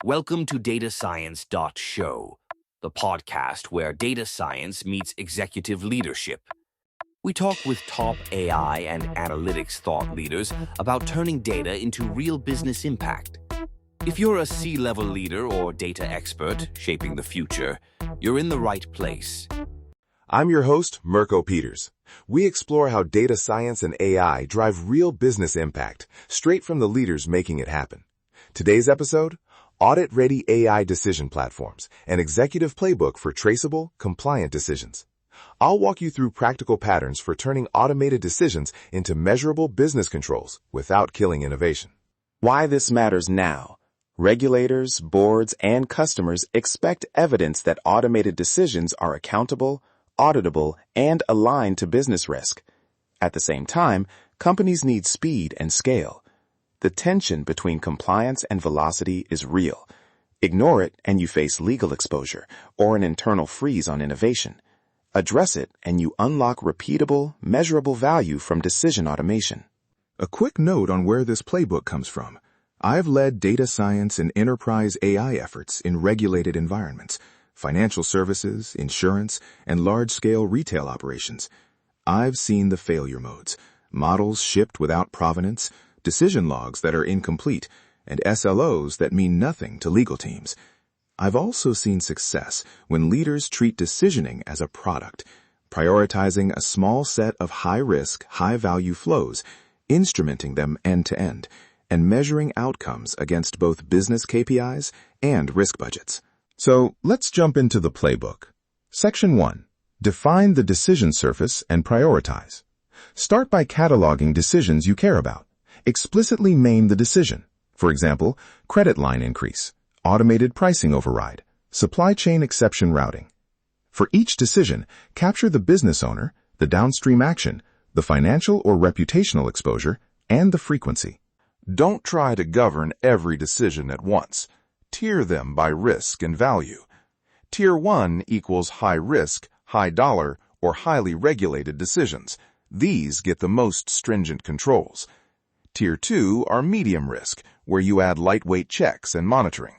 Welcome to datascience.show, the podcast where data science meets executive leadership. We talk with top AI and analytics thought leaders about turning data into real business impact. If you're a C-level leader or data expert shaping the future, you're in the right place. I'm your host, Mirko Peters. We explore how data science and AI drive real business impact, straight from the leaders making it happen. Today's episode, Audit-Ready AI Decision Platforms, an executive playbook for traceable, compliant decisions. I'll walk you through practical patterns for turning automated decisions into measurable business controls without killing innovation. Why this matters now. Regulators, boards, and customers expect evidence that automated decisions are accountable, auditable, and aligned to business risk. At the same time, companies need speed and scale. The tension between compliance and velocity is real. Ignore it and you face legal exposure or an internal freeze on innovation. Address it and you unlock repeatable, measurable value from decision automation. A quick note on where this playbook comes from. I've led data science and enterprise AI efforts in regulated environments, financial services, insurance, and large-scale retail operations. I've seen the failure modes, models shipped without provenance, decision logs that are incomplete, and SLOs that mean nothing to legal teams. I've also seen success when leaders treat decisioning as a product, prioritizing a small set of high-risk, high-value flows, instrumenting them end-to-end, and measuring outcomes against both business KPIs and risk budgets. So let's jump into the playbook. Section 1. Define the decision surface and prioritize. Start by cataloging decisions you care about. Explicitly name the decision. For example, credit line increase, automated pricing override, supply chain exception routing. For each decision, capture the business owner, the downstream action, the financial or reputational exposure, and the frequency. Don't try to govern every decision at once. Tier them by risk and value. Tier 1 equals high risk, high dollar, or highly regulated decisions. These get the most stringent controls. Tier 2 are medium risk, where you add lightweight checks and monitoring.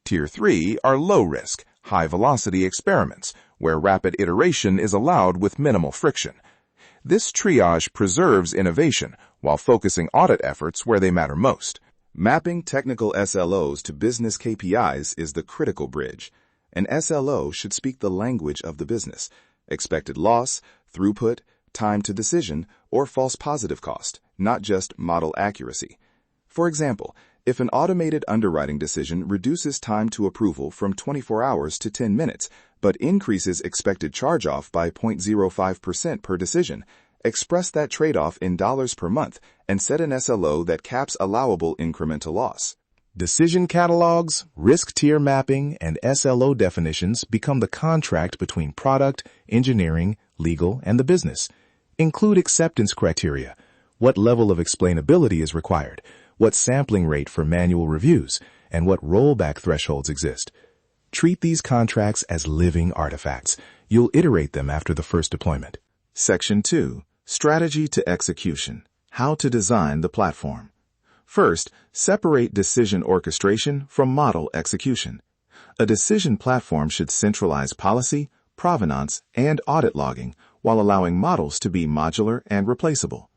Tier 3 are low risk, high velocity experiments, where rapid iteration is allowed with minimal friction. This triage preserves innovation while focusing audit efforts where they matter most. Mapping technical SLOs to business KPIs is the critical bridge. An SLO should speak the language of the business: expected loss, throughput, time to decision, or false positive cost, not just model accuracy. For example, if an automated underwriting decision reduces time to approval from 24 hours to 10 minutes, but increases expected charge-off by 0.05% per decision, express that trade-off in dollars per month and set an SLO that caps allowable incremental loss. Decision catalogs, risk tier mapping, and SLO definitions become the contract between product, engineering, legal, and the business. Include acceptance criteria. What level of explainability is required? What sampling rate for manual reviews? And what rollback thresholds exist? Treat these contracts as living artifacts. You'll iterate them after the first deployment. Section 2. Strategy to execution. How to design the platform. First, separate decision orchestration from model execution. A decision platform should centralize policy, provenance, and audit logging while allowing models to be modular and replaceable.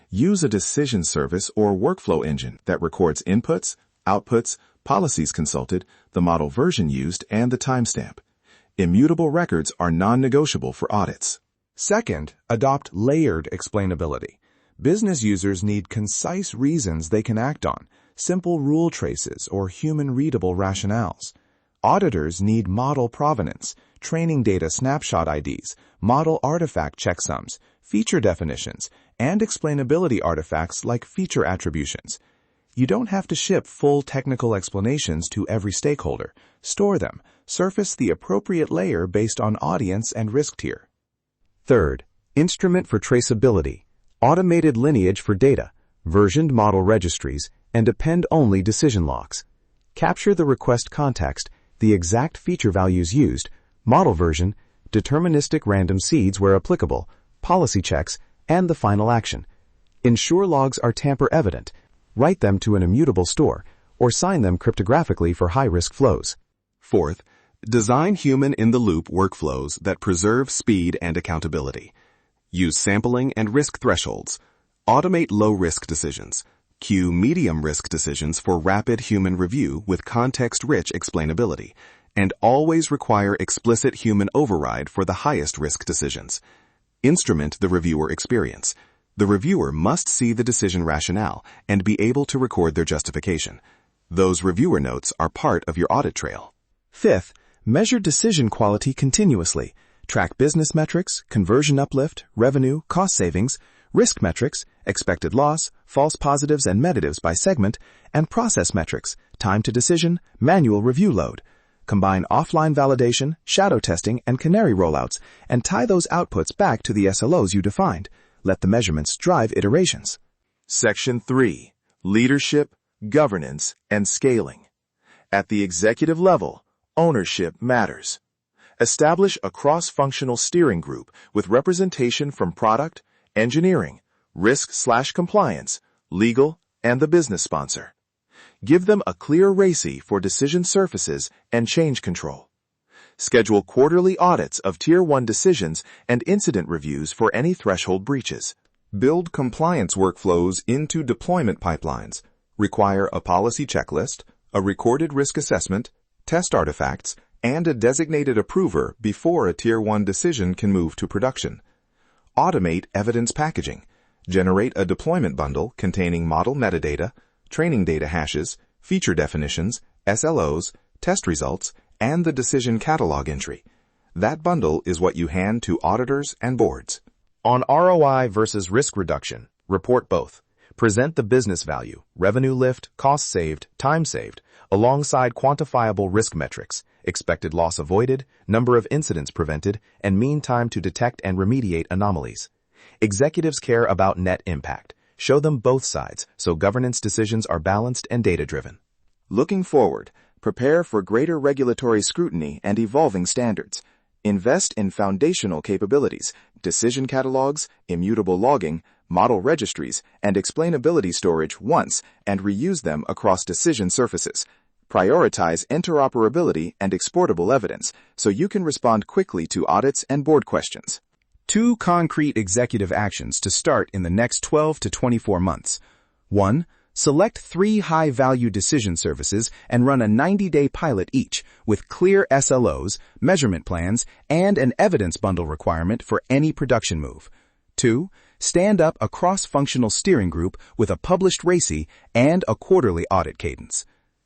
Use a decision service or workflow engine that records inputs, outputs, policies consulted, the model version used, and the timestamp. Immutable records are non-negotiable for audits. Second, adopt layered explainability. Business users need concise reasons they can act on, simple rule traces, or human-readable rationales. Auditors need model provenance, training data snapshot IDs, model artifact checksums, feature definitions, and explainability artifacts like feature attributions. You don't have to ship full technical explanations to every stakeholder. Store them. Surface the appropriate layer based on audience and risk tier. Third, instrument for traceability, automated lineage for data, versioned model registries, and append-only decision logs. Capture the request context, the exact feature values used, model version, deterministic random seeds where applicable, policy checks, and the final action. Ensure logs are tamper-evident. Write them to an immutable store, or sign them cryptographically for high-risk flows. Fourth, design human-in-the-loop workflows that preserve speed and accountability. Use sampling and risk thresholds. Automate low-risk decisions. Queue medium-risk decisions for rapid human review with context-rich explainability. And always require explicit human override for the highest-risk decisions. Instrument the reviewer experience. The reviewer must see the decision rationale and be able to record their justification. Those reviewer notes are part of your audit trail. Fifth, measure decision quality continuously. Track business metrics, conversion uplift, revenue, cost savings, risk metrics, expected loss, false positives and negatives by segment, and process metrics, time to decision, manual review load. Combine offline validation, shadow testing, and canary rollouts, and tie those outputs back to the SLOs you defined. Let the measurements drive iterations. Section 3. Leadership, Governance, and Scaling. At the executive level, ownership matters. Establish a cross-functional steering group with representation from product, engineering, risk/compliance, legal, and the business sponsor. Give them a clear RACI for decision surfaces and change control. Schedule quarterly audits of Tier 1 decisions and incident reviews for any threshold breaches. Build compliance workflows into deployment pipelines. Require a policy checklist, a recorded risk assessment, test artifacts, and a designated approver before a Tier 1 decision can move to production. Automate evidence packaging. Generate a deployment bundle containing model metadata, training data hashes, feature definitions, SLOs, test results, and the decision catalog entry. That bundle is what you hand to auditors and boards. On ROI versus risk reduction, report both. Present the business value, revenue lift, cost saved, time saved, alongside quantifiable risk metrics, expected loss avoided, number of incidents prevented, and mean time to detect and remediate anomalies. Executives care about net impact. Show them both sides so governance decisions are balanced and data-driven. Looking forward, prepare for greater regulatory scrutiny and evolving standards. Invest in foundational capabilities, decision catalogs, immutable logging, model registries, and explainability storage once and reuse them across decision surfaces. Prioritize interoperability and exportable evidence so you can respond quickly to audits and board questions. 2 concrete executive actions to start in the next 12 to 24 months. 1. Select 3 high-value decision services and run a 90-day pilot each with clear SLOs, measurement plans, and an evidence bundle requirement for any production move. 2. Stand up a cross-functional steering group with a published RACI and a quarterly audit cadence.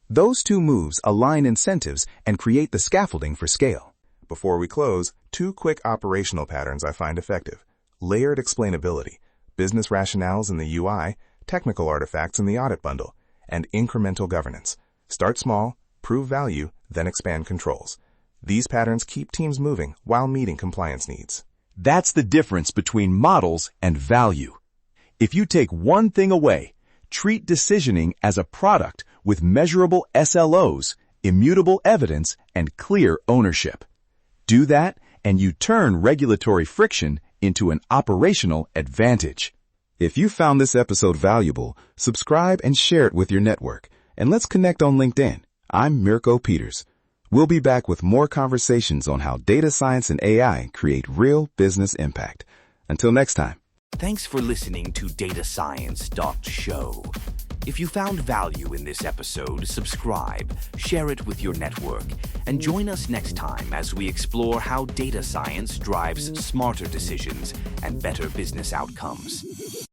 Those 2 moves align incentives and create the scaffolding for scale. Before we close, 2 quick operational patterns I find effective. Layered explainability, business rationales in the UI, technical artifacts in the audit bundle, and incremental governance. Start small, prove value, then expand controls. These patterns keep teams moving while meeting compliance needs. That's the difference between models and value. If you take one thing away, treat decisioning as a product with measurable SLOs, immutable evidence, and clear ownership. Do that, and you turn regulatory friction into an operational advantage. If you found this episode valuable, subscribe and share it with your network. And let's connect on LinkedIn. I'm Mirko Peters. We'll be back with more conversations on how data science and AI create real business impact. Until next time. Thanks for listening to datascience.show. If you found value in this episode, subscribe, share it with your network, and join us next time as we explore how data science drives smarter decisions and better business outcomes.